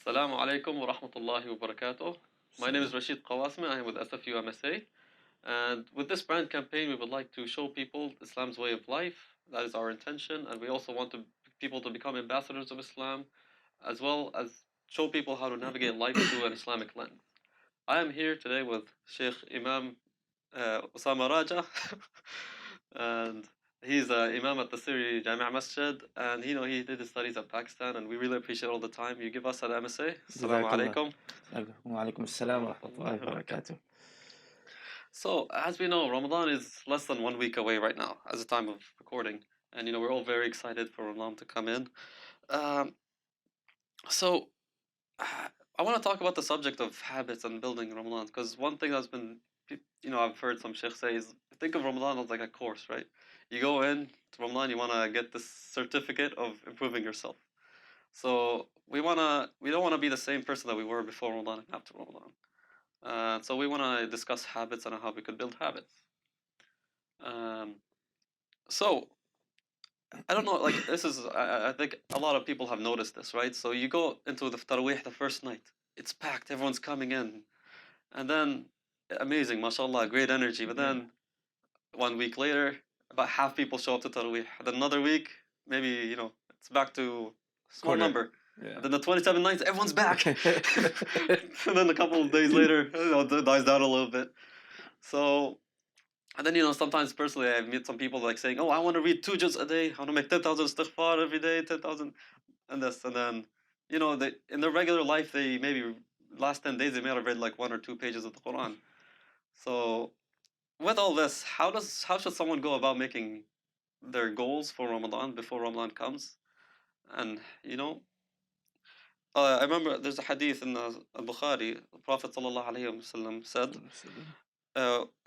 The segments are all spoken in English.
Assalamu Alaykum wa Rahmatullahi wa Barakatuh. My name is Rashid Osama. I am with SFU MSA. And with this brand campaign, we would like to show people Islam's way of life. That is our intention. And we also want people to become ambassadors of Islam, as well as show people how to navigate life through an Islamic lens. I am here today with Sheikh Imam Osama Raja. And he's Imam at the Siri Jami' Masjid, and he did his studies at Pakistan, and we really appreciate all the time you give us at MSA. Assalamu Jazakallah. Alaikum. Wa Alaykum Assalam wa rahmatullahi wa barakatuh. So, as we know, Ramadan is less than 1 week away right now, as the time of recording, and we're all very excited for Ramadan to come in. Um, so, I want to talk about the subject of habits and building Ramadan, because one thing that's been, I've heard some sheikhs say is think of Ramadan as like a course, right? You go in to Ramadan, you want to get this certificate of improving yourself. So we don't want to be the same person that we were before Ramadan and after Ramadan. So we want to discuss habits and how we could build habits. So I don't know, like this is, I think a lot of people have noticed this, right? So you go into the Taraweeh the first night, it's packed, everyone's coming in, and then amazing, mashallah, great energy. But then 1 week later, about half people show up to Taraweeh. Then another week, maybe it's back to small Quarter. number. Yeah. And then the 27 nights, everyone's back. And then a couple of days later, it dies down a little bit. So, and then sometimes personally, I've met some people like saying, "Oh, I want to read 2 juz a day. I want to make 10,000 istighfar every day, 10,000, and this." And then, they in their regular life, they maybe last 10 days they may have read like 1 or 2 pages of the Quran. So, with all this, how should someone go about making their goals for Ramadan before Ramadan comes? And I remember there's a hadith in the Bukhari. The Prophet ﷺ said,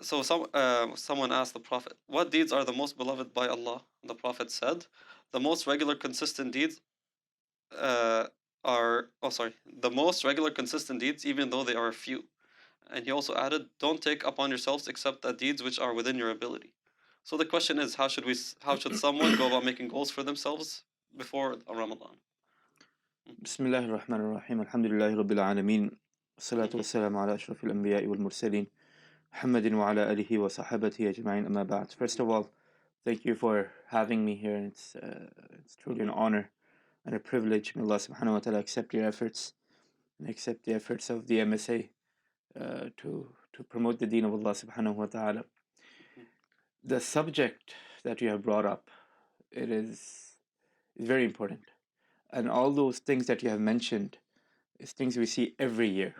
someone asked the Prophet, "What deeds are the most beloved by Allah?" And the Prophet said, "The most regular, consistent deeds the most regular, consistent deeds, even though they are few." And he also added, "Don't take upon yourselves except the deeds which are within your ability." So the question is, how should someone go about making goals for themselves before Ramadan? Bismillah ar-Rahman ar-Rahim. Alhamdulillahi Rabbil Alameen. Salatu wa salam ala ashrafil anbiya'i wal mursaleen. Muhammadin wa ala alihi wa sahabatihi ajma'in amma ba'd. First of all, thank you for having me here. It's truly an honor and a privilege. May Allah subhanahu wa ta'ala accept your efforts and accept the efforts of the MSA to promote the deen of Allah subhanahu wa ta'ala. The subject that you have brought up, it is very important. And all those things that you have mentioned is things we see every year.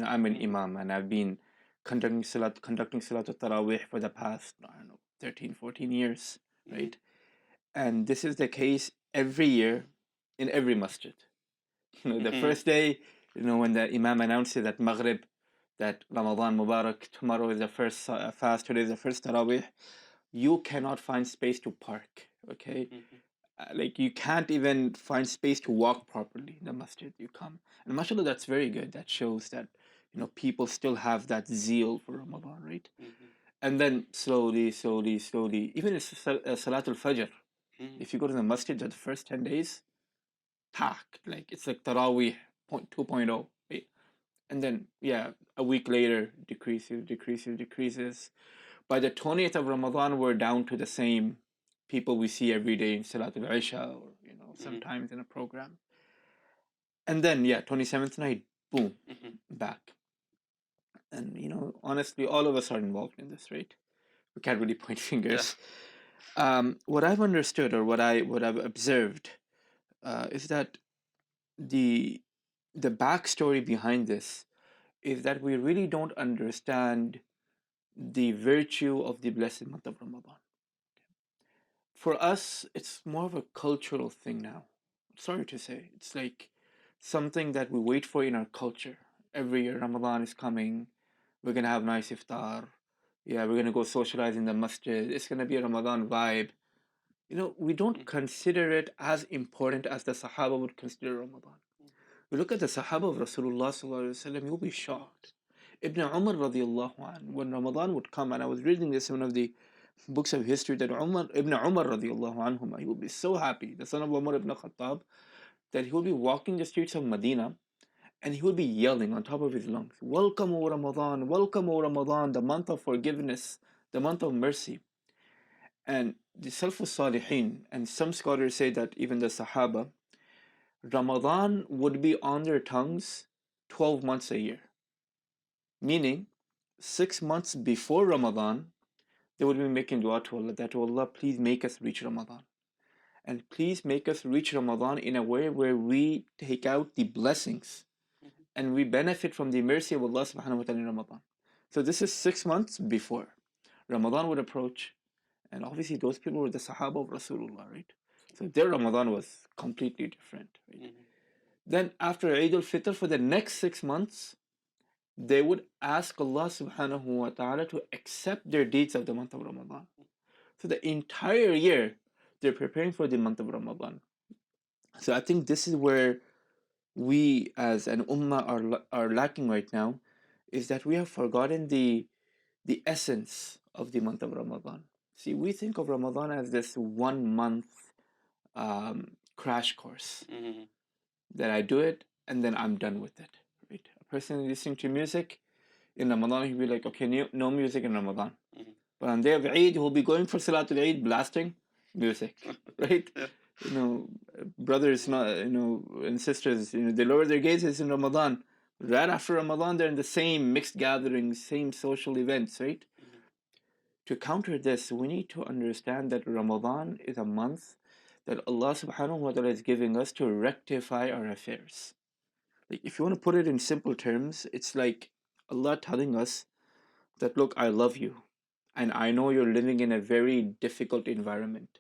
I'm an imam and I've been conducting Salat al-Tarawih for the past, 13, 14 years, right? And this is the case every year in every masjid. The first day, when the imam announces at Maghrib that Ramadan Mubarak, tomorrow is the first fast, today is the first Tarawih, you cannot find space to park, okay? Like you can't even find space to walk properly in the masjid. You come, and mashallah, that's very good. That shows that people still have that zeal for Ramadan, right? And then slowly, even in Salatul Fajr, if you go to the masjid the first 10 days, packed, like it's like Taraweeh 2.0, right? And then a week later decreases. By the 20th of Ramadan, we're down to the same people we see every day in Salatul Isha or sometimes in a program. And then 27th night, boom, back. And honestly, all of us are involved in this, right? We can't really point fingers. What I've understood or what I've observed is that the backstory behind this is that we really don't understand the virtue of the blessed month of Ramadan. For us, it's more of a cultural thing now. Sorry to say, it's like something that we wait for in our culture. Every year Ramadan is coming, we're gonna have nice iftar, we're gonna go socialize in the masjid, it's gonna be a Ramadan vibe. We don't consider it as important as the Sahaba would consider Ramadan. We look at the Sahaba of Rasulullah sallallahu alaihi wasallam, you'll be shocked. Ibn Umar radiallahu anhu, when Ramadan would come, and I was reading this in one of the books of history, that Ibn Umar radiallahu anhu, he would be so happy, the son of Umar ibn Khattab, that he would be walking the streets of Medina, and he would be yelling on top of his lungs, "Welcome, O Ramadan, welcome, O Ramadan, the month of forgiveness, the month of mercy." And the Salafus Salihin, and some scholars say that even the Sahaba, Ramadan would be on their tongues 12 months a year. Meaning, 6 months before Ramadan, they would be making dua to Allah that, "Oh Allah, please make us reach Ramadan. And please make us reach Ramadan in a way where we take out the blessings and we benefit from the mercy of Allah subhanahu wa ta'ala in Ramadan." So this is 6 months before Ramadan would approach. And obviously those people were the Sahaba of Rasulullah, right? So their Ramadan was completely different, right? Then after Eid al-Fitr, for the next 6 months, they would ask Allah subhanahu wa ta'ala to accept their deeds of the month of Ramadan. So the entire year, they're preparing for the month of Ramadan. So I think this is where we as an ummah are lacking right now, is that we have forgotten the essence of the month of Ramadan. See, we think of Ramadan as this 1 month crash course that I do it and then I'm done with it. Right? A person listening to music in Ramadan, he'll be like, okay, no music in Ramadan. But on day of Eid, he'll be going for Salatul Eid, blasting music, right? Brothers, and sisters, they lower their gazes in Ramadan. Right after Ramadan, they're in the same mixed gatherings, same social events, right? To counter this, we need to understand that Ramadan is a month that Allah subhanahu wa ta'ala is giving us to rectify our affairs. Like, if you want to put it in simple terms, it's like Allah telling us that, look, I love you, and I know you're living in a very difficult environment,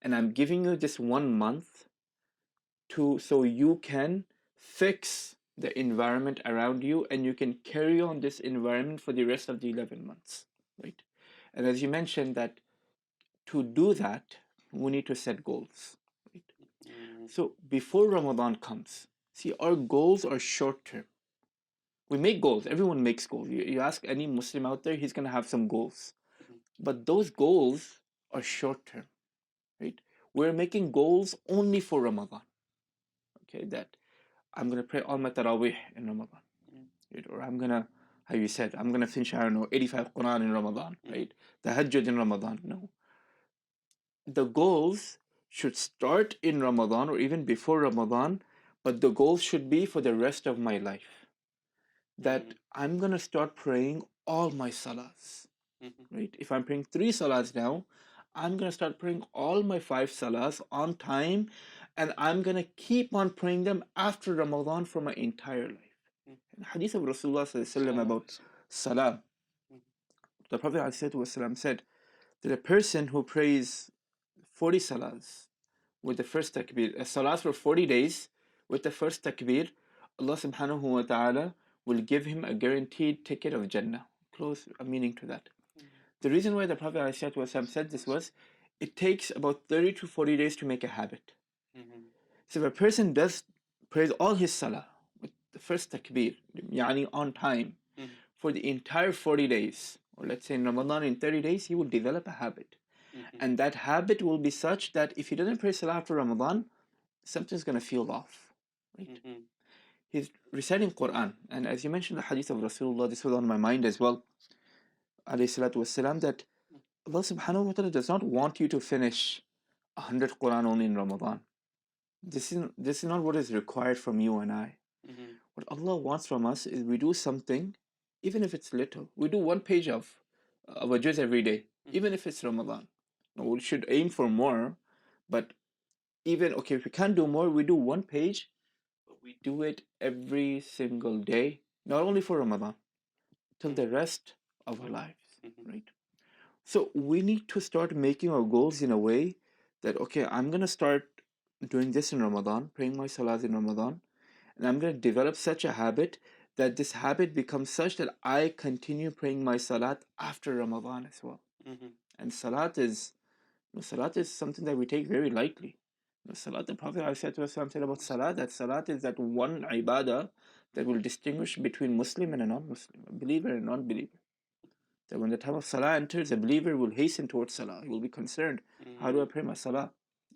and I'm giving you this 1 month so you can fix the environment around you, and you can carry on this environment for the rest of the 11 months, right? And as you mentioned, that to do that, we need to set goals, right? So before Ramadan comes, see, our goals are short term. We make goals. Everyone makes goals. You ask any Muslim out there, he's going to have some goals. But those goals are short term, right? We're making goals only for Ramadan. Okay, that I'm going to pray all my Taraweeh in Ramadan. Right? Or I'm going to, how you said, I'm going to finish, 85 Quran in Ramadan, right? Tahajjud in Ramadan. No. The goals should start in Ramadan or even before Ramadan, but the goals should be for the rest of my life. That I'm going to start praying all my salahs, right? If I'm praying 3 salahs now, I'm going to start praying all my 5 salahs on time, and I'm going to keep on praying them after Ramadan for my entire life. In hadith of Rasulullah about salah, the Prophet ﷺ said that a person who prays 40 salahs with the first takbir, salahs for 40 days with the first takbir, Allah subhanahu wa ta'ala will give him a guaranteed ticket of Jannah. Close a meaning to that. The reason why the Prophet ﷺ said this was, it takes about 30 to 40 days to make a habit. So if a person prays all his salah with the first takbir, yani on time, for the entire 40 days, or let's say in Ramadan in 30 days, he will develop a habit. And that habit will be such that if he doesn't pray salah after Ramadan, something's going to feel off. Right? He's reciting Quran. And as you mentioned the hadith of Rasulullah, this was on my mind as well, alayhi salatu wasalam, that Allah subhanahu wa ta'ala does not want you to finish 100 Quran only in Ramadan. This is not what is required from you and I. What Allah wants from us is we do something, even if it's little. We do 1 page of a juz every day, even if it's Ramadan. Now, we should aim for more, but even, okay, if we can't do more, we do 1 page, but we do it every single day, not only for Ramadan, till the rest of our lives, right? So we need to start making our goals in a way that, okay, I'm going to start doing this in Ramadan, praying my salahs in Ramadan, and I'm going to develop such a habit that this habit becomes such that I continue praying my salat after Ramadan as well. And salat is something that we take very lightly. Salat, the Prophet ﷺ said about salat, that salat is that one ibadah that will distinguish between Muslim and a non-Muslim, a believer and a non-believer. That when the time of salah enters, a believer will hasten towards salah. He will be concerned, how do I pray my salah?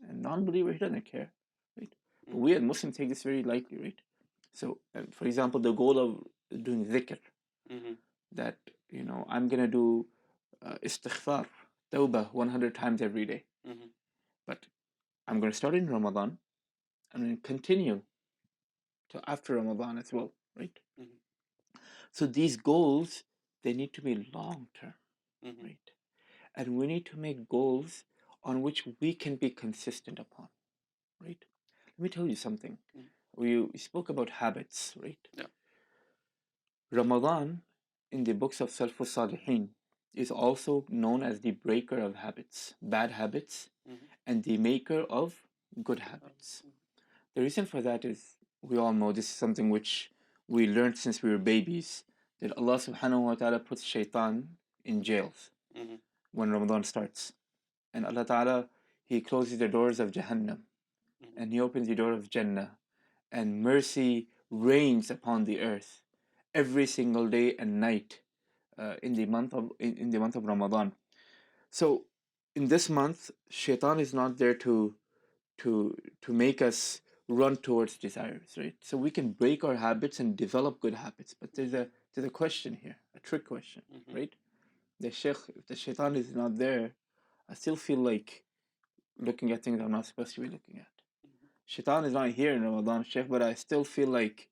And non-believer, he doesn't care, right? But we as Muslims take this very lightly, right? So, for example, the goal of doing dhikr, that, I'm going to do istighfar, tawbah 100 times every day. But I'm going to start in Ramadan and then continue to after Ramadan as well, right? So these goals, they need to be long term, right? And we need to make goals on which we can be consistent upon, right? Let me tell you something. We spoke about habits, right? Yeah. Ramadan, in the books of Salafus Salihin, is also known as the breaker of habits, bad habits, and the maker of good habits. The reason for that is, we all know this is something which we learned since we were babies, that Allah subhanahu wa ta'ala puts shaitan in jails when Ramadan starts. And Allah ta'ala, He closes the doors of Jahannam and He opens the door of Jannah, and mercy reigns upon the earth every single day and night in the month of Ramadan. So in this month, shaitan is not there to make us run towards desires, right? So we can break our habits and develop good habits. But there's a question here, a trick question, right? If the shaitan is not there, I still feel like looking at things I'm not supposed to be looking at. Shaitan is not here in Ramadan, Sheikh, but I still feel like,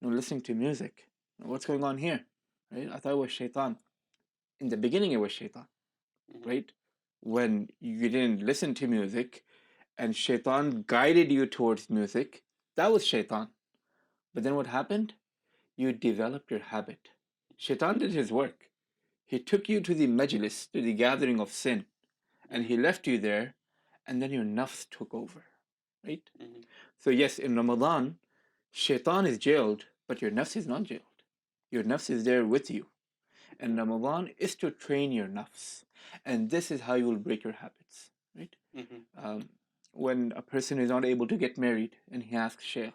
listening to music. What's going on here, right? I thought it was shaitan. In the beginning, it was shaitan, right? When you didn't listen to music and shaitan guided you towards music, that was shaitan. But then what happened? You developed your habit. Shaitan did his work. He took you to the majlis, to the gathering of sin, and he left you there, and then your nafs took over, right? So yes, in Ramadan, shaitan is jailed, but your nafs is not jailed. Your nafs is there with you. And Ramadan is to train your nafs. And this is how you will break your habits, right? When a person is not able to get married and he asks Sheikh,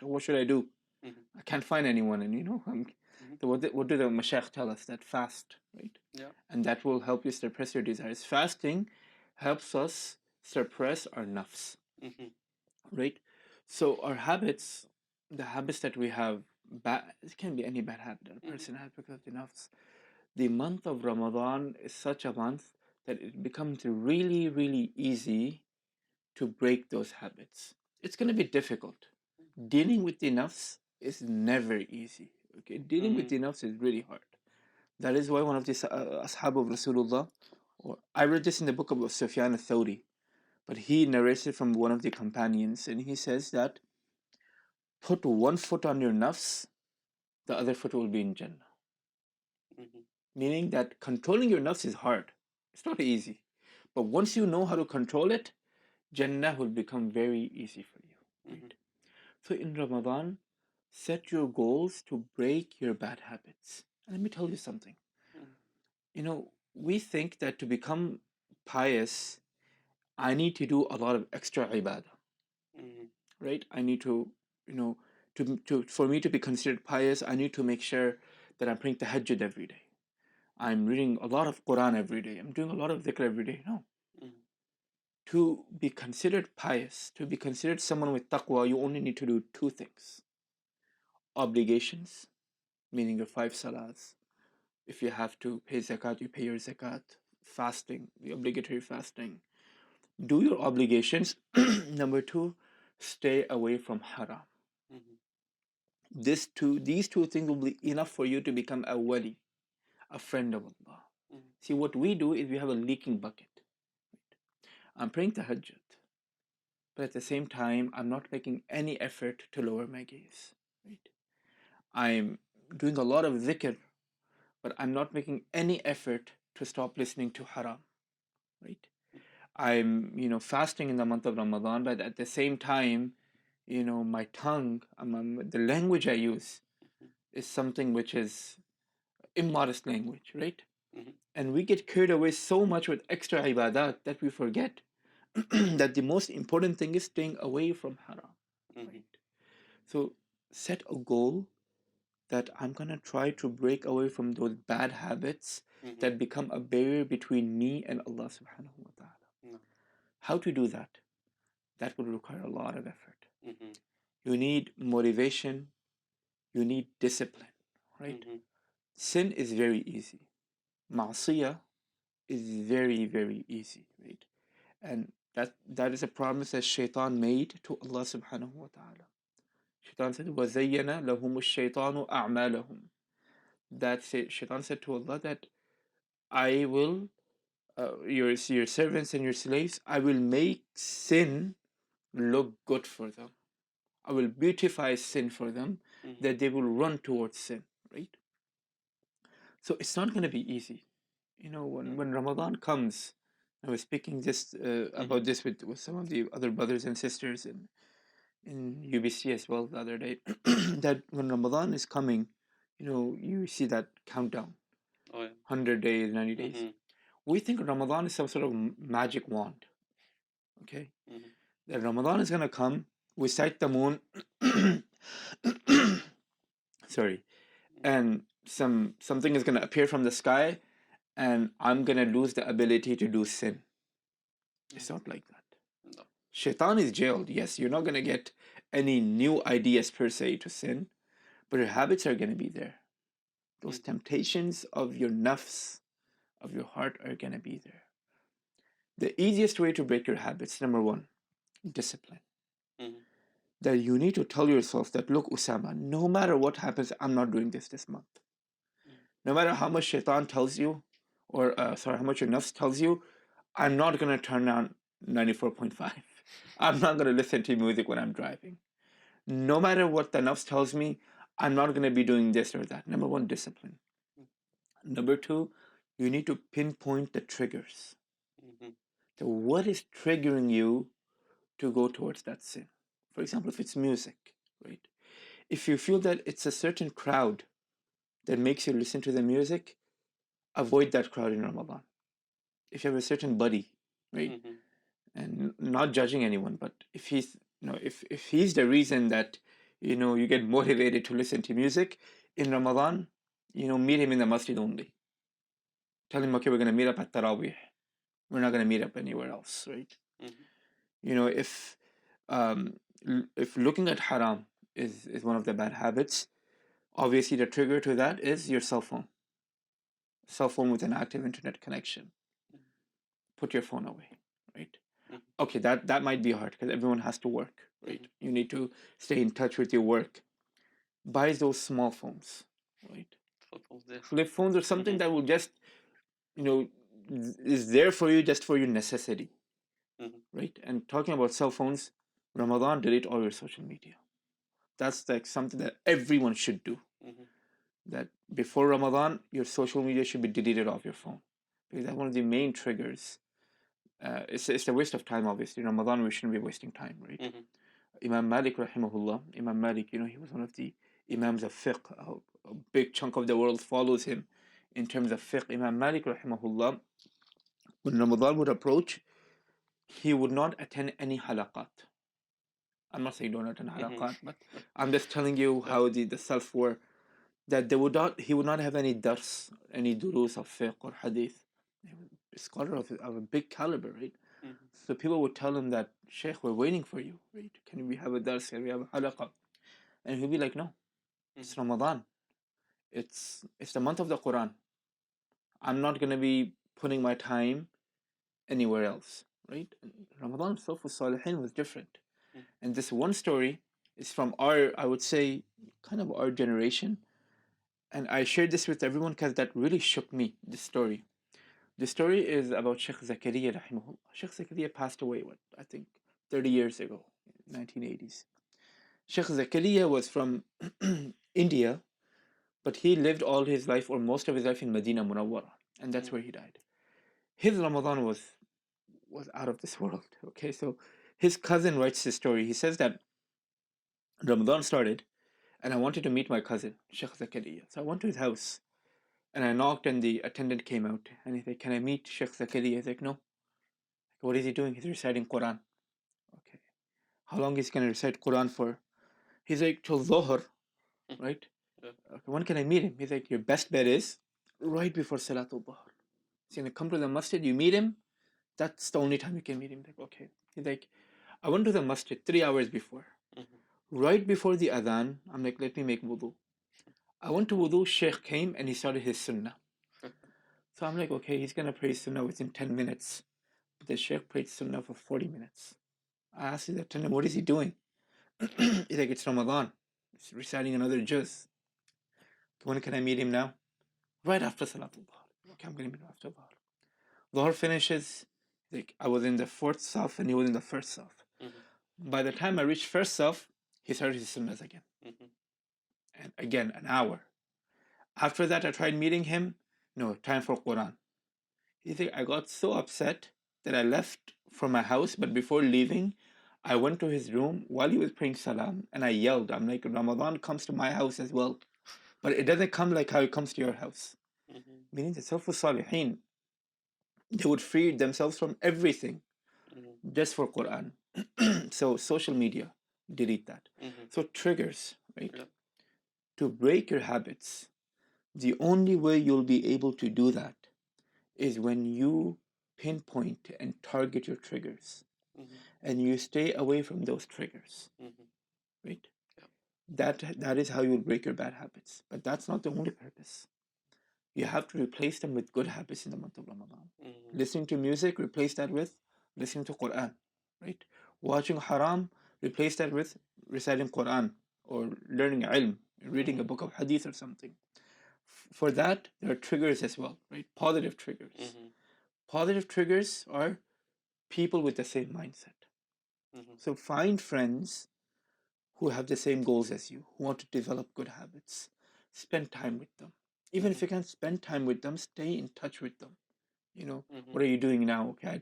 what should I do? I can't find anyone. And so what do the mashayikh tell us? That fast, right? Yeah. And that will help you suppress your desires. Fasting helps us suppress our nafs, right? So our habits, the habits that we have, it can be any bad habit that a person has because of the nafs. The month of Ramadan is such a month that it becomes really, really easy to break those habits. It's going to be difficult. Dealing with the nafs is never easy. Okay, dealing with the nafs is really hard. That is why one of the ashab of Rasulullah, or I read this in the book of Sufyan al-Thawri, but he narrates it from one of the companions, and he says that put one foot on your nafs, the other foot will be in Jannah. Meaning that controlling your nafs is hard. It's not easy. But once you know how to control it, Jannah will become very easy for you. Right? So in Ramadan, set your goals to break your bad habits. And let me tell you something. We think that to become pious, I need to do a lot of extra ibadah. Right? I need to, for me to be considered pious, I need to make sure that I'm praying tahajjud every day. I'm reading a lot of Quran every day. I'm doing a lot of dhikr every day. No. To be considered pious, to be considered someone with taqwa, you only need to do two things. Obligations, meaning your 5 salahs. If you have to pay zakat, you pay your zakat. Fasting, the obligatory fasting. Do your obligations. Number 2, stay away from haram. These two things will be enough for you to become a wali, a friend of Allah. See, what we do is we have a leaking bucket. I'm praying tahajjud, but at the same time, I'm not making any effort to lower my gaze. Right? I'm doing a lot of dhikr, but I'm not making any effort to stop listening to haram. Right? I'm, fasting in the month of Ramadan, but at the same time, my tongue, the language I use is something which is immodest language, right? And we get carried away so much with extra ibadat that we forget that the most important thing is staying away from haram. Right? So set a goal that I'm going to try to break away from those bad habits that become a barrier between me and Allah subhanahu wa ta'ala. How to do that? That will require a lot of effort. you need motivation, you need discipline, right? Sin is very easy. Ma'asiyah is very, very easy, right? And that is a promise that Shaitan made to Allah subhanahu wa ta'ala. Shaitan said, وَزَيَّنَ لَهُمُ الشَّيْطَانُ أَعْمَالَهُم. That Shaitan said to Allah that I will, your servants and your slaves, I will make sin look good for them. I will beautify sin for them, that they will run towards sin, right? So it's not going to be easy. You know, when Ramadan comes, I was speaking just about this with some of the other brothers and sisters in UBC as well the other day, that when Ramadan is coming, you know, you see that countdown, 100 days, 90 days. We think Ramadan is some sort of magic wand, okay? That Ramadan is going to come, we sight the moon, sorry, and something is going to appear from the sky, and I'm going to lose the ability to do sin. It's not like that. No. Shaitan is jailed. Yes, you're not going to get any new ideas per se to sin, but your habits are going to be there. Those temptations of your nafs, of your heart, are going to be there. The easiest way to break your habits, number one, discipline. That you need to tell yourself that, look, Osama, no matter what happens, I'm not doing this month. No matter how much shaitan tells you, or how much your nafs tells you, I'm not going to turn on 94.5. I'm not going to listen to music when I'm driving. No matter what the nafs tells me, I'm not going to be doing this or that. Number one, discipline. Number two, you need to pinpoint the triggers. So what is triggering you to go towards that sin? For example, if it's music, right? If you feel that it's a certain crowd that makes you listen to the music, avoid that crowd in Ramadan. If you have a certain buddy, right? And not judging anyone, but if he's, you know, if he's the reason that, you know, you get motivated to listen to music in Ramadan, you know, meet him in the masjid only. Tell him, okay, we're going to meet up at Tarawih. We're not going to meet up anywhere else, right? You know, if looking at haram is one of the bad habits, obviously the trigger to that is your cell phone. Cell phone with an active internet connection. Put your phone away, right? Okay, that might be hard because everyone has to work, right? You need to stay in touch with your work. Buy those small phones, right? Flip phones or something that will just, you know, is there for you just for your necessity, right? And talking about cell phones, Ramadan, delete all your social media. That's like something that everyone should do. That before Ramadan, your social media should be deleted off your phone, because that's one of the main triggers. It's a waste of time, obviously. Ramadan, we shouldn't be wasting time, right? Imam Malik, rahimahullah, Imam Malik, you know, he was one of the Imams of fiqh. A big chunk of the world follows him in terms of fiqh. Imam Malik, rahimahullah, when Ramadan would approach, he would not attend any halaqat. I'm not saying don't attend halaqat, but I'm just telling you how the self were, that he would not have any dars, any durus of fiqh or hadith. A scholar of a big caliber, right? So people would tell him that, Sheikh, we're waiting for you, right? Can we have a dars? Can we have a halaqah? And he'll be like, no, it's Ramadan. It's the month of the Quran. I'm not going to be putting my time anywhere else, right? And Ramadan itself with Salihin was different. And this one story is from I would say, kind of our generation. And I shared this with everyone because that really shook me, this story. The story is about Sheikh Zakaria, rahimahullah. Sheikh Zakaria passed away, I think 30 years ago, 1980s. Sheikh Zakaria was from India, but he lived all his life, or most of his life, in Medina Munawwara, and that's where he died. His Ramadan was out of this world, okay? So his cousin writes this story. He says that Ramadan started, and I wanted to meet my cousin, Sheikh Zakaria. So I went to his house, and I knocked, and the attendant came out, and he's like, can I meet Sheikh Zakaria? He's like, no. What is he doing? He's reciting Quran. Okay. How long is he going to recite Quran for? He's like, till Dhuhr, right? Okay, when can I meet him? He's like, your best bet is right before Salatul Dhuhr. He's going to come to the masjid, you meet him, that's the only time you can meet him. Like, okay. He's like, I went to the masjid 3 hours before. Right before the adhan, I'm like, let me make wudu. I went to wudu, Sheikh came and he started his sunnah. So I'm like, okay, he's going to pray sunnah within 10 minutes. But the Sheikh prayed sunnah for 40 minutes. I asked him that, what is he doing? He's like, it's Ramadan. He's reciting another juz. When can I meet him now? Right after Salatul Dhuhr. Okay, I'm going to meet him after Dhuhr. Dhuhr finishes. Like, I was in the fourth saf and he was in the first saf. By the time I reached first saf, he started his sunnahs again. And again, an hour. After that, I tried meeting him. No, time for Quran. You think I got so upset that I left from my house, but before leaving, I went to his room while he was praying salam and I yelled. I'm like, Ramadan comes to my house as well. But it doesn't come like how it comes to your house. Meaning the Salafus Salihin, they would free themselves from everything just for Quran. So social media, delete that. So triggers, right? Yeah. To break your habits, the only way you'll be able to do that is when you pinpoint and target your triggers and you stay away from those triggers, right? Yeah. That is how you'll break your bad habits. But that's not the only purpose. You have to replace them with good habits in the month of Ramadan. Listening to music, replace that with listening to Quran, right? Watching haram, replace that with reciting Quran or learning ilm, reading a book of hadith or something. For that, there are triggers as well, right? Positive triggers. Positive triggers are people with the same mindset. So find friends who have the same goals as you, who want to develop good habits. Spend time with them. Even if you can't spend time with them, stay in touch with them. What are you doing now? Okay,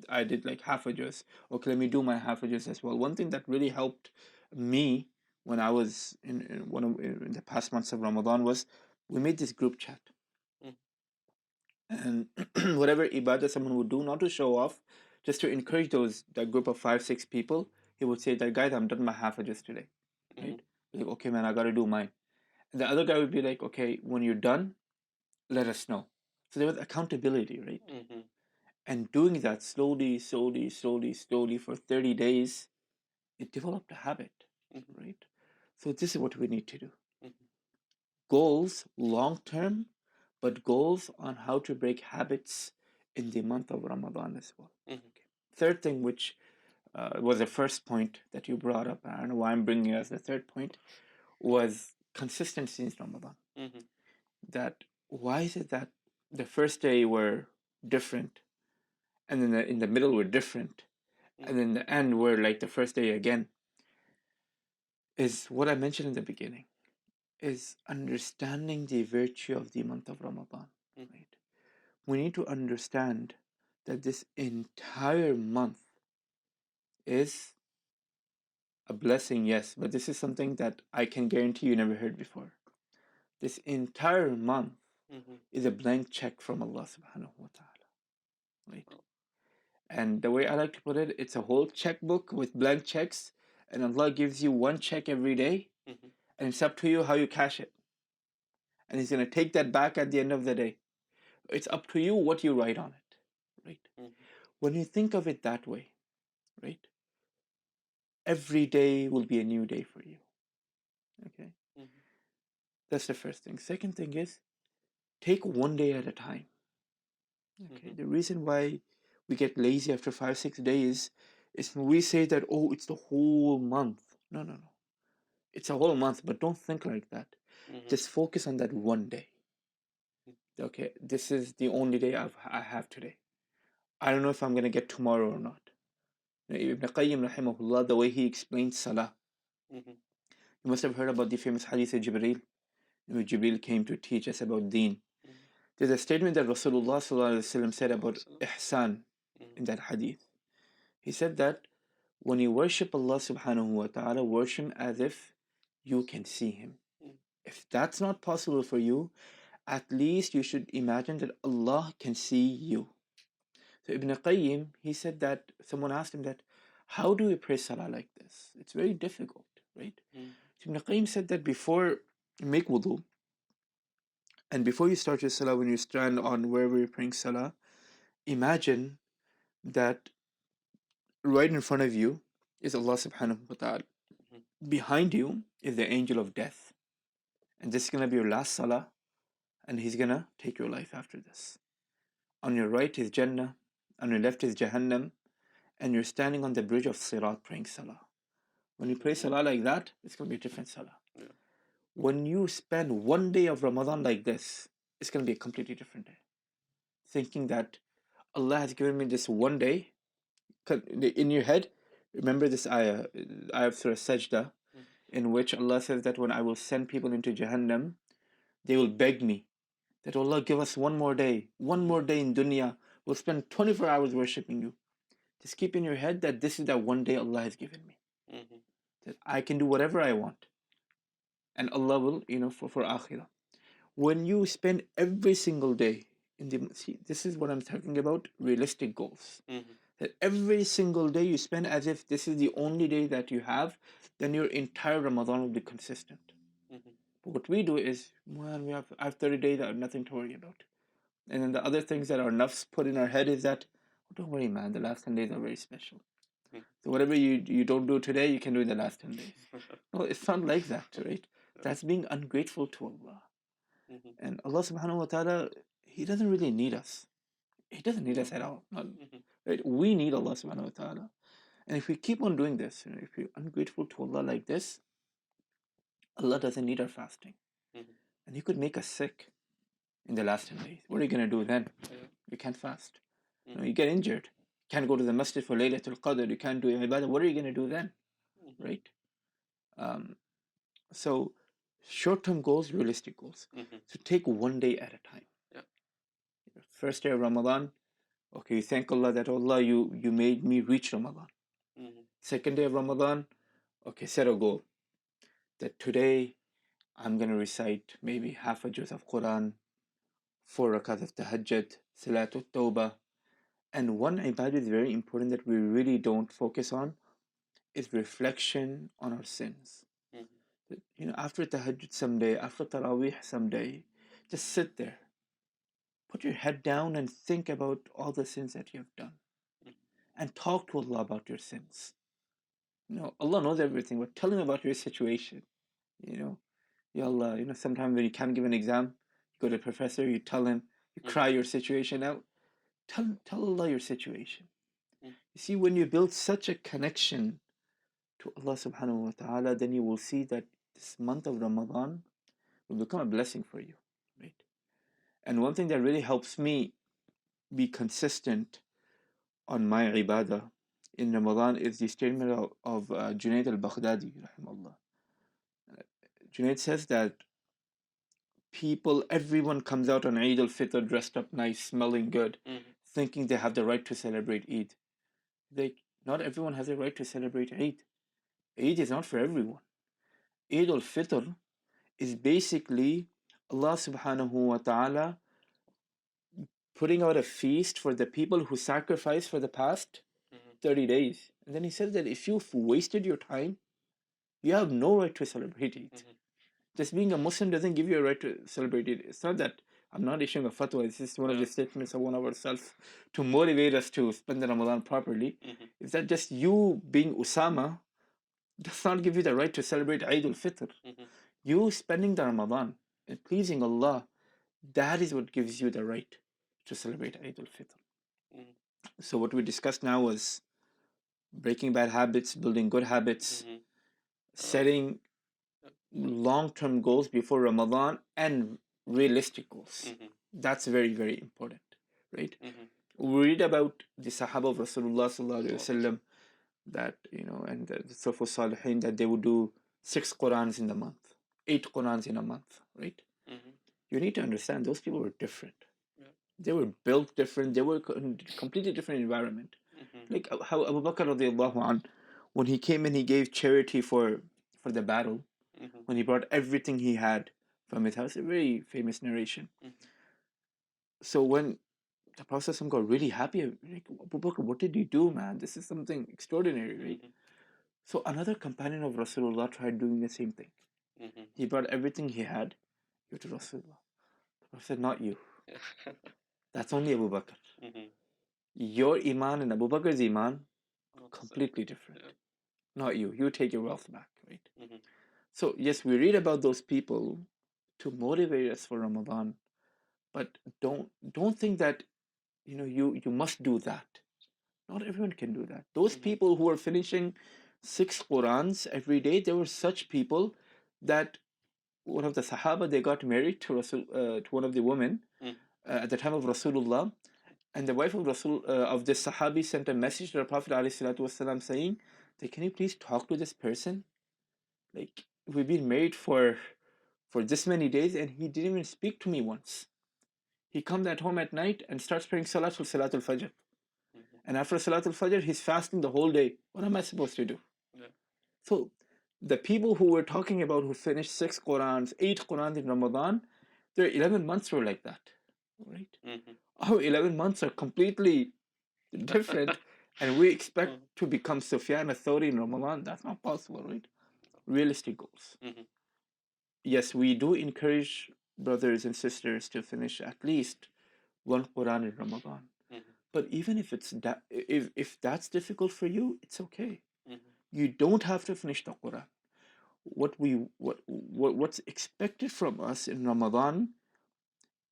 I did like half a juz. Okay, let me do my half a juz as well. One thing that really helped me when I was in the past months of Ramadan was we made this group chat. And whatever ibadah someone would do, not to show off, just to encourage that group of 5-6 people, he would say that, guys, I'm done my half a juz today. Right? Like, okay, man, I gotta do mine. And the other guy would be like, okay, when you're done, let us know. So there was accountability, right? And doing that slowly for 30 days, it developed a habit, right? So this is what we need to do. Goals long term, but goals on how to break habits in the month of Ramadan as well. Okay. Third thing, which was the first point that you brought up, I don't know why I'm bringing it as the third point, was consistency in Ramadan. That why is it that the first day were different, and then in the middle were different, and then the end were like the first day again? Is what I mentioned in the beginning, is understanding the virtue of the month of Ramadan. Right? We need to understand that this entire month is a blessing, yes, but this is something that I can guarantee you never heard before. This entire month is a blank check from Allah subhanahu wa ta'ala. Right? And the way I like to put it, it's a whole checkbook with blank checks, and Allah gives you one check every day, and it's up to you how you cash it. And He's going to take that back at the end of the day. It's up to you what you write on it. Right? When you think of it that way, right? Every day will be a new day for you. Okay? That's the first thing. Second thing is, take one day at a time. Okay? The reason why we get lazy after 5-6 days is when we say that, oh, it's the whole month. No. It's a whole month, but don't think like that. Just focus on that one day. Okay, this is the only day I have today. I don't know if I'm going to get tomorrow or not. Ibn Qayyim rahimahullah, the way he explains salah. You must have heard about the famous hadith of Jibreel. Jibreel came to teach us about deen. There's a statement that Rasulullah said about ihsan in that hadith. He said that when you worship Allah subhanahu wa ta'ala, worship Him as if you can see Him. If that's not possible for you, at least you should imagine that Allah can see you. So Ibn Qayyim, he said that someone asked him that, how do we pray salah like this? It's very difficult, right? So Ibn Qayyim said that before you make wudu, and before you start your salah, when you stand on wherever you're praying salah, imagine that right in front of you is Allah subhanahu wa ta'ala. behind you is the angel of death, and this is going to be your last salah, and he's going to take your life after this. On your right is Jannah, on your left is Jahannam, and you're standing on the bridge of Sirat praying salah. When you pray salah like that, it's going to be a different salah. Yeah. When you spend one day of Ramadan like this, it's going to be a completely different day. Thinking that Allah has given me this one day, in your head, remember this ayah of Surah Sajda, in which Allah says that when I will send people into Jahannam, they will beg me that Allah give us one more day in dunya. We'll spend 24 hours worshipping you. Just keep in your head that this is that one day Allah has given me. That I can do whatever I want. And Allah will, for akhirah. When you spend every single day this is what I'm talking about, realistic goals. That every single day you spend as if this is the only day that you have, then your entire Ramadan will be consistent. But what we do is, I have 30 days, I have nothing to worry about. And then the other things that our nafs put in our head is that, don't worry, man, the last 10 days are very special. So whatever you don't do today, you can do in the last 10 days. No, it's not like that, right? That's being ungrateful to Allah. And Allah subhanahu wa ta'ala, He doesn't really need us. He doesn't need us at all. Right? We need Allah subhanahu wa ta'ala. And if we keep on doing this, if we're ungrateful to Allah like this, Allah doesn't need our fasting. And He could make us sick in the last 10 days. What are you going to do then? You can't fast. You get injured. You can't go to the masjid for Laylatul Qadr. You can't do ibadah. What are you going to do then? Right? So short-term goals, realistic goals. So take one day at a time. First day of Ramadan, okay, you thank Allah that Allah, you made me reach Ramadan. Second day of Ramadan, okay, set a goal that today I'm going to recite maybe half a juz of Quran, 4 rakat of tahajjud, salatul tawbah. And one ibadah is very important that we really don't focus on is reflection on our sins. After tahajjud someday, after tarawih someday, just sit there. Put your head down and think about all the sins that you have done. And talk to Allah about your sins. Allah knows everything, but tell Him about your situation. Ya Allah, sometimes when you can't give an exam, you go to the professor, you tell him, you cry your situation out. Tell Allah your situation. You see, when you build such a connection to Allah subhanahu wa ta'ala, then you will see that this month of Ramadan will become a blessing for you, right? And one thing that really helps me be consistent on my ibadah in Ramadan is the statement of Junaid al-Baghdadi, rahimahullah. Junaid says that everyone comes out on Eid al-Fitr dressed up nice, smelling good, thinking they have the right to celebrate Eid. Not everyone has a right to celebrate Eid. Eid is not for everyone. Eid al-Fitr is basically Allah subhanahu wa ta'ala putting out a feast for the people who sacrificed for the past 30 days. And then He says that if you've wasted your time, you have no right to celebrate Eid. Just being a Muslim doesn't give you a right to celebrate Eid. It's not that I'm not issuing a fatwa. It's just one of the statements of one of ourselves to motivate us to spend the Ramadan properly. Is that just you being Osama does not give you the right to celebrate Eid al-Fitr. You spending the Ramadan and pleasing Allah, that is what gives you the right to celebrate Eid al-Fitr. So what we discussed now was breaking bad habits, building good habits, setting long-term goals before Ramadan, and realistic goals. That's very, very important, right? We read about the Sahaba of Rasulullah sallallahu alaihi wasallam that, and the Salaf Salihin, that they would do 6 Qurans in the month, 8 Qurans in a month, right? You need to understand those people were different. They were built different. They were in a completely different environment. Like how Abu Bakr radiallahu anh, when he came in, he gave charity for the battle. When he brought everything he had from his house, a very famous narration. So when the Prophet got really happy, like, Abu Bakr, what did you do, man? This is something extraordinary, right? So another companion of Rasulullah tried doing the same thing. He brought everything he had to Rasulullah. The Prophet said, not you. That's only Abu Bakr. Your iman and Abu Bakr's iman, completely different. Not you. You take your wealth back. right? Mm-hmm. So yes, we read about those people to motivate us for Ramadan, but don't think that you must do that. Not everyone can do that. Those Mm-hmm. people who are finishing 6 Qurans every day, there were such people that one of the Sahaba, they got married to to one of the women Mm-hmm. at the time of Rasulullah, and the wife of Rasul of this Sahabi sent a message to the Prophet ﷺ saying that, can you please talk to this person? Like, we've been married for this many days and he didn't even speak to me once. He comes at home at night and starts praying Salatul Fajr. Mm-hmm. And after Salatul Fajr, he's fasting the whole day. What am I supposed to do? Yeah. So the people who we're talking about who finished 6 Qurans, 8 Qurans in Ramadan, their 11 months were like that, right? Mm-hmm. Our 11 months are completely different, and we expect Mm-hmm. to become Sufyan al-Thawri in Ramadan. That's not possible, right? Realistic goals. Mm-hmm. Yes, we do encourage brothers and sisters to finish at least one Quran in Ramadan. Mm-hmm. But even if it's that, if that's difficult for you, it's okay. Mm-hmm. You don't have to finish the Quran. What's expected from us in Ramadan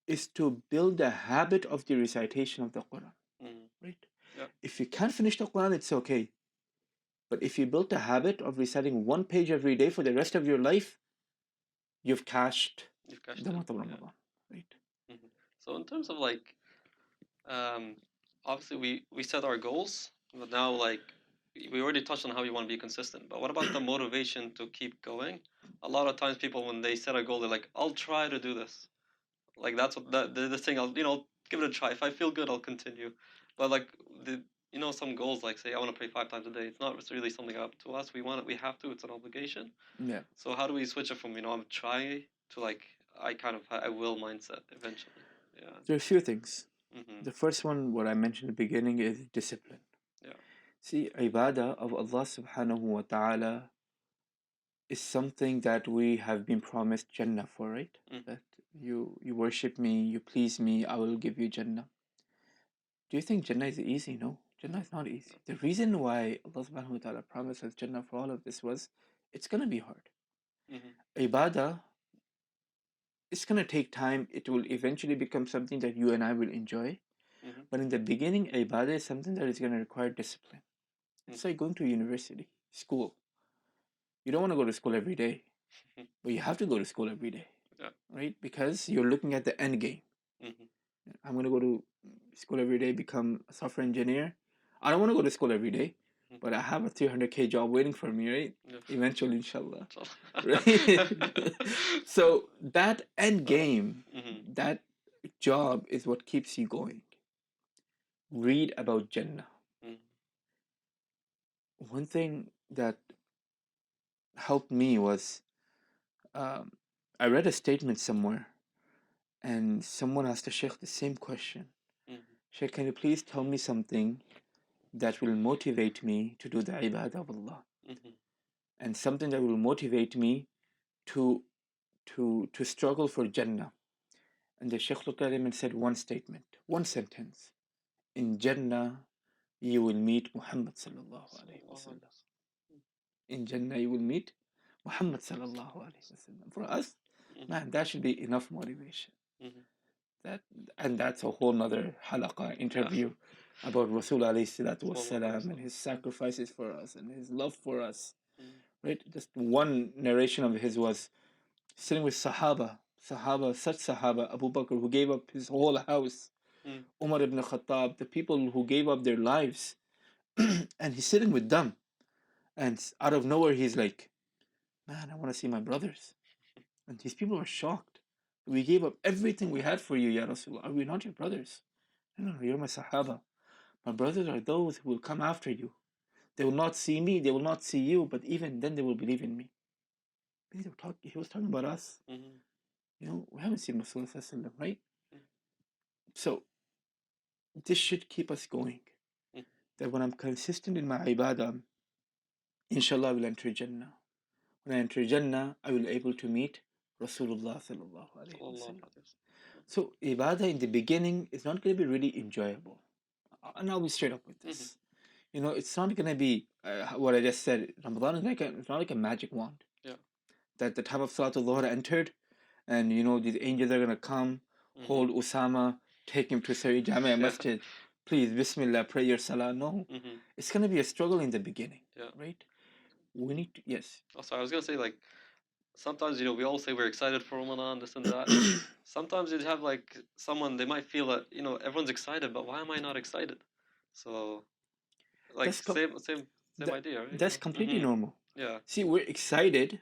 is to build a habit of the recitation of the Quran, Mm-hmm. right? Yeah. If you can't finish the Quran, it's okay. But if you built a habit of reciting one page every day for the rest of your life, you've cashed You've cashed the in. month of Yeah. Ramadan, right? Mm-hmm. So in terms of like, um, obviously we set our goals, but now like we already touched on how you want to be consistent. But what about the motivation to keep going? A lot of times people when they set a goal, they're like, I'll try to do this. Like that's what the thing. I'll give it a try. If I feel good, I'll continue. But like the some goals like say I want to pray 5 times a day. It's not really something up to us. We have to. It's an obligation. Yeah. So how do we switch it from I'm trying to like I will mindset eventually? Yeah. There are a few things. Mm-hmm. The first one, what I mentioned at the beginning, is discipline. Yeah. See, ibadah of Allah subhanahu wa ta'ala is something that we have been promised Jannah for, right? Mm-hmm. That you worship me, you please me, I will give you Jannah. Do you think Jannah is easy? No, Jannah is not easy. The reason why Allah subhanahu wa ta'ala promised us Jannah for all of this was it's gonna be hard. Mm-hmm. Ibadah, it's gonna take time. It will eventually become something that you and I will enjoy. Mm-hmm. But in the beginning, ibadah is something that is gonna require discipline. It's like going to university, school. You don't want to go to school every day, but you have to go to school every day, Yeah. right? Because you're looking at the end game. Mm-hmm. I'm going to go to school every day, become a software engineer. I don't want to go to school every day, but I have a 300K job waiting for me, right? Yeah. Eventually, inshallah. Right? So that end game, Mm-hmm. that job is what keeps you going. Read about Jannah. Mm-hmm. One thing that helped me was um, I read a statement somewhere, and someone asked the Sheikh the same question. Mm-hmm. Sheikh, can you please tell me something that will motivate me to do the ibadah of Allah, Mm-hmm. and something that will motivate me to to struggle for Jannah? And the Sheikh looked at him and said one statement, one sentence: in Jannah you will meet Muhammad sallallahu alaihi wasallam. In Jannah you will meet Muhammad sallallahu alaihi wasallam. For us, man, that should be enough motivation. Mm-hmm. That, and that's a whole nother halaqa interview about Rasul alayhi salatu wasalam and his sacrifices for us and his love for us. Right? Just one narration of his was sitting with Sahaba, such Sahaba, Abu Bakr, who gave up his whole house, Umar ibn Khattab, the people who gave up their lives, and he's sitting with them, and out of nowhere he's like, man, I want to see my brothers. And these people are shocked. We gave up everything we had for you, Ya Rasulullah. Are we not your brothers? No, you're my Sahaba. My brothers are those who will come after you. They will not see me, they will not see you, but even then they will believe in me. He was talking about us. We haven't seen Rasulullah, right? So this should keep us going. That when I'm consistent in my ibadah, inshallah I will enter Jannah. When I enter Jannah, I will be able to meet Rasulullah sallallahu alaihi wasallam. So ibadah in the beginning is not going to be really enjoyable. And I'll be straight up with this. You know, it's not gonna be what I just said. Ramadan is it's not like a magic wand. Yeah. That the time of Salatul Dhuhr entered, and you know these angels are gonna come, hold Osama, take him to Sari Jami Masjid. Please, Bismillah, pray your Salah. No, it's gonna be a struggle in the beginning. Yeah. Right? We need to, yes. Oh, sorry, I was gonna say, like, sometimes, we all say we're excited for Ramadan, this and that. Sometimes you'd have like someone, they might feel that, everyone's excited, but why am I not excited? So, like, That's com- same that, idea, right? that's completely normal. Yeah. See, we're excited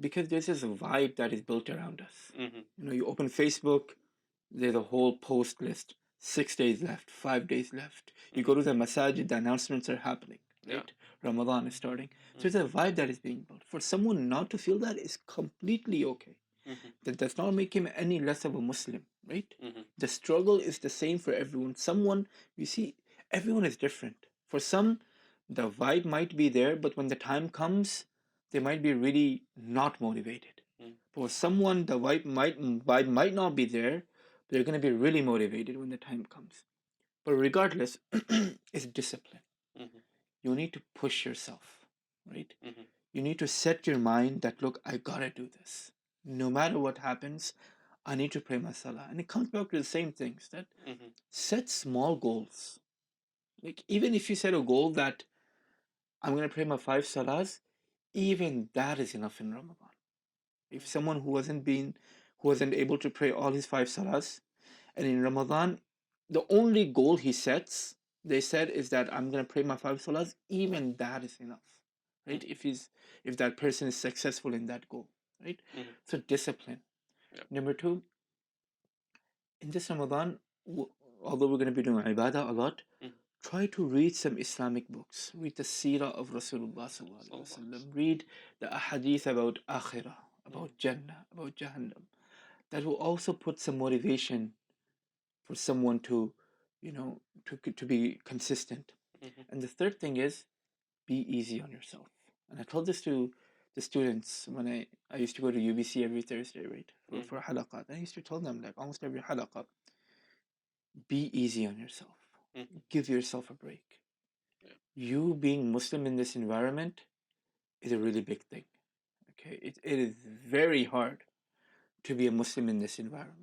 because there's this vibe that is built around us. You know, you open Facebook, there's a whole post list. 6 days left, 5 days left. You go to the masajid, the announcements are happening, right? Yeah. Ramadan is starting. So there's a vibe that is being built. For someone not to feel that is completely okay. That does not make him any less of a Muslim, right? The struggle is the same for everyone. Someone, you see, everyone is different. For some, the vibe might be there, but when the time comes, they might be really not motivated. For someone, the vibe might not be there, but they're going to be really motivated when the time comes. But regardless, it's discipline. You need to push yourself, right? You need to set your mind that, look, I gotta do this. No matter what happens, I need to pray my salah. And it comes back to the same things that set small goals. Like, even if you set a goal that I'm going to pray my 5 salahs, even that is enough in Ramadan. If someone who wasn't able to pray all his 5 salahs, and in Ramadan, the only goal he sets, they said, is that I'm going to pray my 5 salahs, even that is enough, right? If that person is successful in that goal, right? So discipline. Yep. Number 2, in this Ramadan, although we're going to be doing ibadah a lot, try to read some Islamic books. Read the seerah of Rasulullah sallallahu alaihi wasallam. Read the ahadith about akhirah, about Jannah, about Jahannam. That will also put some motivation for someone to, to be consistent. And the third thing is, be easy on yourself. And I told this to the students when I used to go to UBC every Thursday, right, for halaqat. I used to tell them, like, almost every halaqat, be easy on yourself. Give yourself a break. You being Muslim in this environment is a really big thing. Okay, it is very hard to be a Muslim in this environment.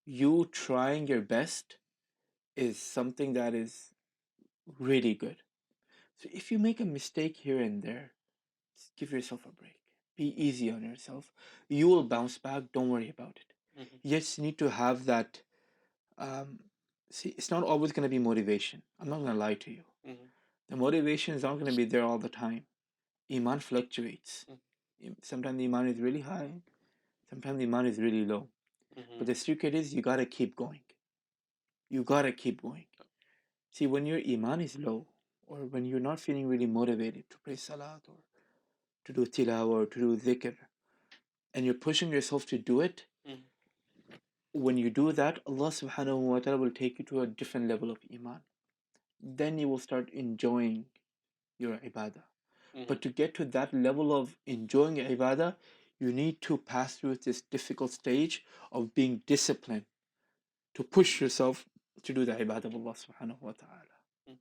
You trying your best is something that is really good. So if you make a mistake here and there, just give yourself a break. Be easy on yourself. You will bounce back. Don't worry about it. You just need to have that. See, it's not always going to be motivation. I'm not going to lie to you. The motivation is not going to be there all the time. Iman fluctuates. Sometimes the Iman is really high. Sometimes the Iman is really low. But the secret is, you got to keep going. You got to keep going. See, when your Iman is low, or when you're not feeling really motivated to pray salat, or to do tilawah, or to do dhikr, and you're pushing yourself to do it, when you do that, Allah subhanahu wa ta'ala will take you to a different level of Iman. Then you will start enjoying your ibadah. But to get to that level of enjoying ibadah, you need to pass through this difficult stage of being disciplined, to push yourself to do the ibadah of Allah subhanahu wa ta'ala.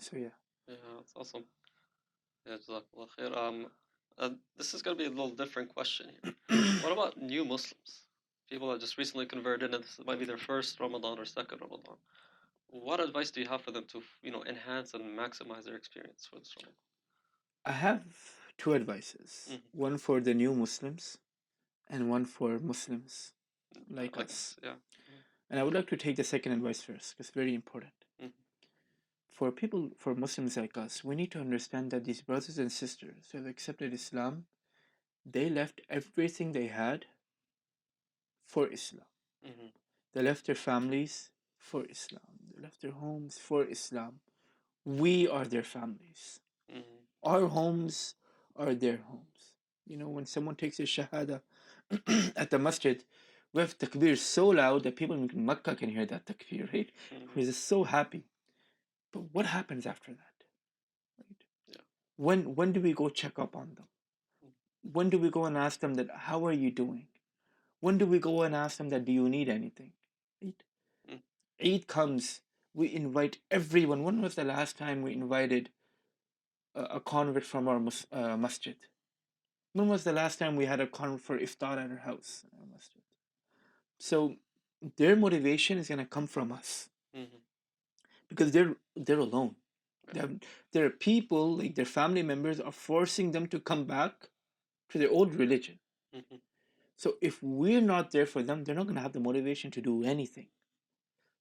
So yeah. Yeah, that's awesome. Yeah, Jazakallah khair. This is going to be a little different question here. What about new Muslims? People that just recently converted and this might be their first Ramadan or second Ramadan. What advice do you have for them to, enhance and maximize their experience for this Ramadan? I have 2 advices. One for the new Muslims and one for Muslims like us. Yeah. And I would like to take the second advice first, because it's very important. For Muslims like us, we need to understand that these brothers and sisters who have accepted Islam, they left everything they had for Islam. They left their families for Islam. They left their homes for Islam. We are their families. Our homes are their homes. You know, when someone takes a shahada at the masjid, we have takbir so loud that people in Makkah can hear that takbir, right? We're just so happy. But what happens after that? Right? Yeah. When do we go check up on them? When do we go and ask them that, how are you doing? When do we go and ask them that, do you need anything? Right? Eid comes, we invite everyone. When was the last time we invited a convert from our masjid? When was the last time we had a convert for iftar at our house? Masjid. So their motivation is going to come from us because they're alone. There are people, like their family members are forcing them to come back to their old religion. So if we're not there for them, they're not going to have the motivation to do anything.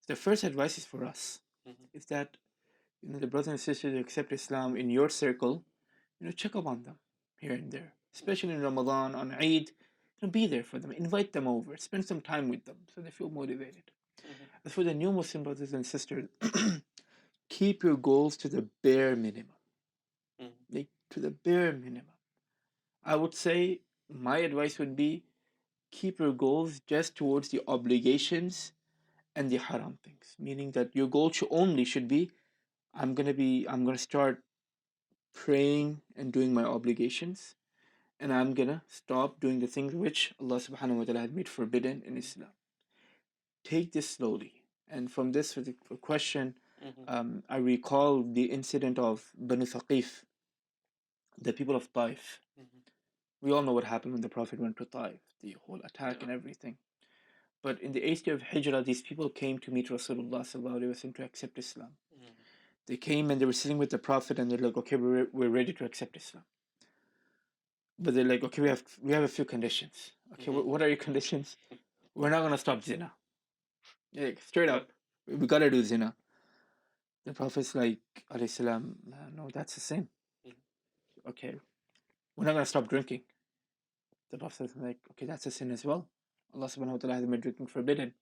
The first advice is for us, is that the brothers and sisters who accept Islam in your circle, check up on them here and there, especially in Ramadan, on Eid. Be there for them, invite them over, spend some time with them so they feel motivated. As for the new Muslim brothers and sisters, keep your goals to the bare minimum. Like, to the bare minimum. I would say my advice would be keep your goals just towards the obligations and the haram things, meaning that your goal should be I'm gonna start praying and doing my obligations, and I'm gonna stop doing the things which Allah subhanahu wa ta'ala had made forbidden in Islam. Take this slowly. And from this question, I recall the incident of Banu Thaqif, the people of Taif. We all know what happened when the Prophet went to Taif, the whole attack and everything. But in the 8th year of Hijrah, these people came to meet Rasulullah sallallahu alaihi wasallam to accept Islam. They came and they were sitting with the Prophet and they're like, okay, we're ready to accept Islam. But they're like, okay, we have a few conditions. Okay, what are your conditions? We're not gonna stop zina. Like, straight up, we gotta do zina. The Prophet's like, alayhi salam, no, that's a sin. Okay, we're not gonna stop drinking. The Prophet's like, okay, that's a sin as well. Allah subhanahu wa ta'ala has made drinking forbidden.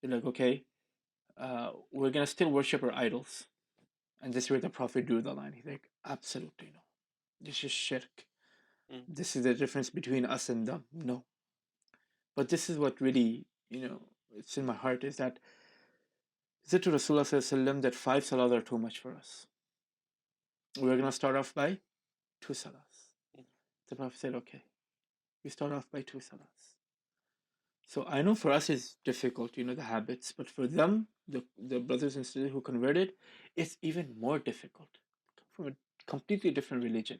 They're like, okay, we're gonna still worship our idols. And this is where the Prophet drew the line. He's like, absolutely no. This is shirk. This is the difference between us and them. No. But this is what really, it's in my heart, is that said to Rasulullah sallallahu alaihi wasallam that 5 salahs are too much for us. We're going to start off by 2 salahs. The Prophet said, okay, we start off by 2 salahs. So I know for us it's difficult, the habits, but for them, the brothers and sisters who converted, it's even more difficult from a completely different religion.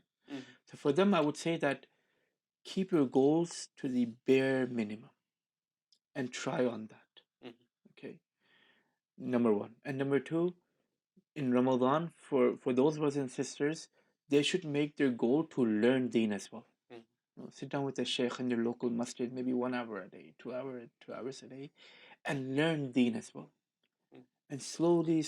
So for them, I would say that keep your goals to the bare minimum and try on that. Okay. Number 1. And number 2, in Ramadan, for those brothers and sisters, they should make their goal to learn deen as well. Sit down with a sheikh in your local masjid, maybe 1 hour a day, 2 hours a day, and learn deen as well. And slowly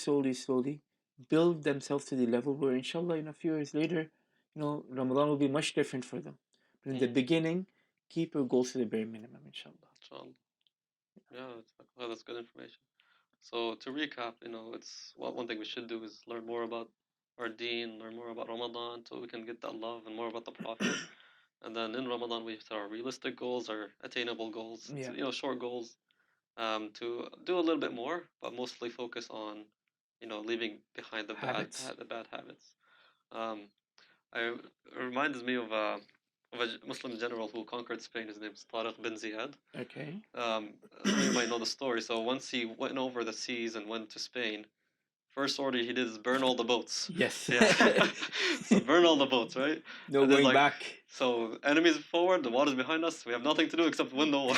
build themselves to the level where, inshallah, in a few years later, Ramadan will be much different for them. But in the beginning, keep your goals to the bare minimum, inshallah. Yeah, that's good information. So to recap, it's one thing we should do is learn more about our deen, learn more about Ramadan, so we can get that love and more about the Prophet. And then in Ramadan, we set our realistic goals, our attainable goals, short goals, to do a little bit more, but mostly focus on, leaving behind the bad habits. It reminds me of a Muslim general who conquered Spain. His name is Tariq bin Ziyad. Okay. You might know the story. So once he went over the seas and went to Spain, first order he did is burn all the boats. Yes. Yeah. So burn all the boats, right? No going back. So enemies forward, the water's behind us. We have nothing to do except win the war.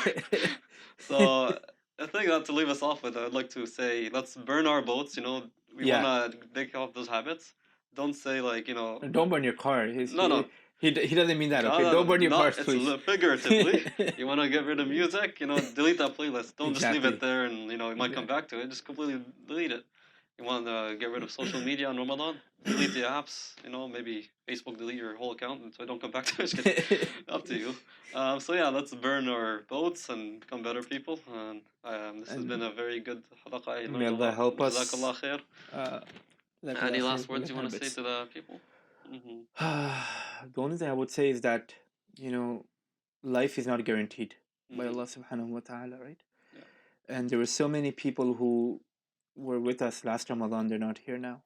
So I think that to leave us off with, I'd like to say, let's burn our boats. We want to take off those habits. Don't say Don't burn your car. No. He doesn't mean that. Okay, don't burn your cars, please. It's figuratively. You want to get rid of music, delete that playlist. Don't just leave it there and you might come back to it. Just completely delete it. You want to get rid of social media on Ramadan? Delete the apps. Maybe Facebook delete your whole account so I don't come back to it. Up to you. So yeah, let's burn our boats and become better people. And this has been a very good halaqah. May Allah help us. Jazakallah khair. Any last words you want to say to the people? The only thing I would say is that, life is not guaranteed by Allah subhanahu wa ta'ala, right? Yeah. And there were so many people who were with us last Ramadan, they're not here now.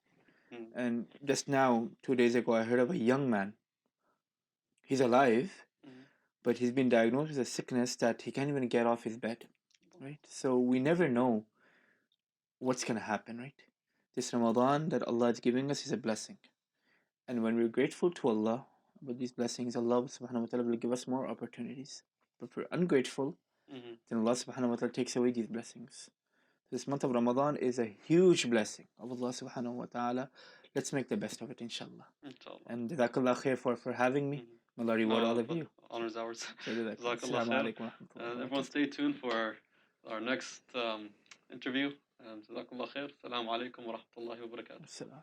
And just now, 2 days ago, I heard of a young man. He's alive, but he's been diagnosed with a sickness that he can't even get off his bed, right? So we never know what's going to happen, right? This Ramadan that Allah is giving us is a blessing. And when we're grateful to Allah about these blessings, Allah subhanahu wa ta'ala will give us more opportunities. But if we're ungrateful, then Allah subhanahu wa ta'ala takes away these blessings. This month of Ramadan is a huge blessing of Allah subhanahu wa ta'ala. Let's make the best of it, inshallah. Inshallah. And jazakallah khair for having me. May Allah reward all of you. Honor's ours. So jazakallah. Jazakallah Assalamu khair. Alaykum wa rahmatullahi wa Everyone barakatuh. stay tuned for our next interview. And Jazakallah khair. Assalamu Alaykum wa rahmatullahi wa barakatuh. Assalam.